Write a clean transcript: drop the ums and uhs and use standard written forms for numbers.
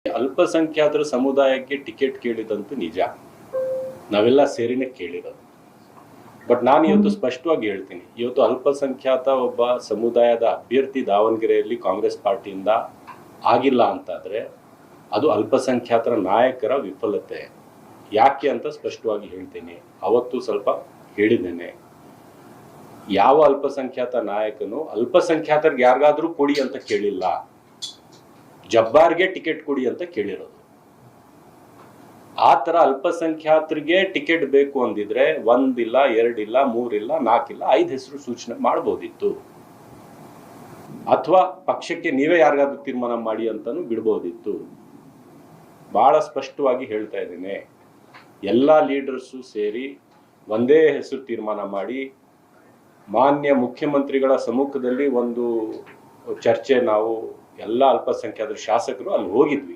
ಅಲ್ಪಸಂಖ್ಯಾತರ ಸಮುದಾಯಕ್ಕೆ ಟಿಕೆಟ್ ಕೇಳಿದಂತೂ ನಿಜ, ನಾವೆಲ್ಲ ಸೇರಿನೇ ಕೇಳಿರೋದು. ಬಟ್ ನಾನು ಇವತ್ತು ಸ್ಪಷ್ಟವಾಗಿ ಹೇಳ್ತೀನಿ, ಇವತ್ತು ಅಲ್ಪಸಂಖ್ಯಾತ ಒಬ್ಬ ಸಮುದಾಯದ ಅಭ್ಯರ್ಥಿ ದಾವಣಗೆರೆಯಲ್ಲಿ ಕಾಂಗ್ರೆಸ್ ಪಾರ್ಟಿಯಿಂದ ಆಗಿಲ್ಲ ಅಂತಾದರೆ ಅದು ಅಲ್ಪಸಂಖ್ಯಾತರ ನಾಯಕರ ವಿಫಲತೆ. ಯಾಕೆ ಅಂತ ಸ್ಪಷ್ಟವಾಗಿ ಹೇಳ್ತೀನಿ. ಅವತ್ತು ಸ್ವಲ್ಪ ಹೇಳಿದ್ದೇನೆ, ಯಾವ ಅಲ್ಪಸಂಖ್ಯಾತ ನಾಯಕನು ಅಲ್ಪಸಂಖ್ಯಾತರಿಗೆ ಯಾರಿಗಾದ್ರೂ ಕೊಡಿ ಅಂತ ಕೇಳಿಲ್ಲ, ಜಬ್ಬಾರ್ಗೆ ಟಿಕೆಟ್ ಕೊಡಿ ಅಂತ ಕೇಳಿರೋದು. ಆ ತರ ಅಲ್ಪಸಂಖ್ಯಾತರಿಗೆ ಟಿಕೆಟ್ ಬೇಕು ಅಂದಿದ್ರೆ 1 ಇಲ್ಲ 2 ಇಲ್ಲ 3 ಇಲ್ಲ 4 ಇಲ್ಲ 5 ಹೆಸರು ಸೂಚನೆ ಮಾಡಬಹುದಿತ್ತು, ಅಥವಾ ಪಕ್ಷಕ್ಕೆ ನೀವೇ ಯಾರಿಗಾದ್ರೂ ತೀರ್ಮಾನ ಮಾಡಿ ಅಂತಾನು ಬಿಡಬಹುದಿತ್ತು. ಬಹಳ ಸ್ಪಷ್ಟವಾಗಿ ಹೇಳ್ತಾ ಇದ್ದೇನೆ, ಎಲ್ಲ ಲೀಡರ್ಸು ಸೇರಿ ಒಂದೇ ಹೆಸರು ತೀರ್ಮಾನ ಮಾಡಿ ಮಾನ್ಯ ಮುಖ್ಯಮಂತ್ರಿಗಳ ಸಮ್ಮುಖದಲ್ಲಿ ಒಂದು ಚರ್ಚೆ, ನಾವು ಎಲ್ಲ ಅಲ್ಪಸಂಖ್ಯಾತರ ಶಾಸಕರು ಅಲ್ಲಿ ಹೋಗಿದ್ವಿ.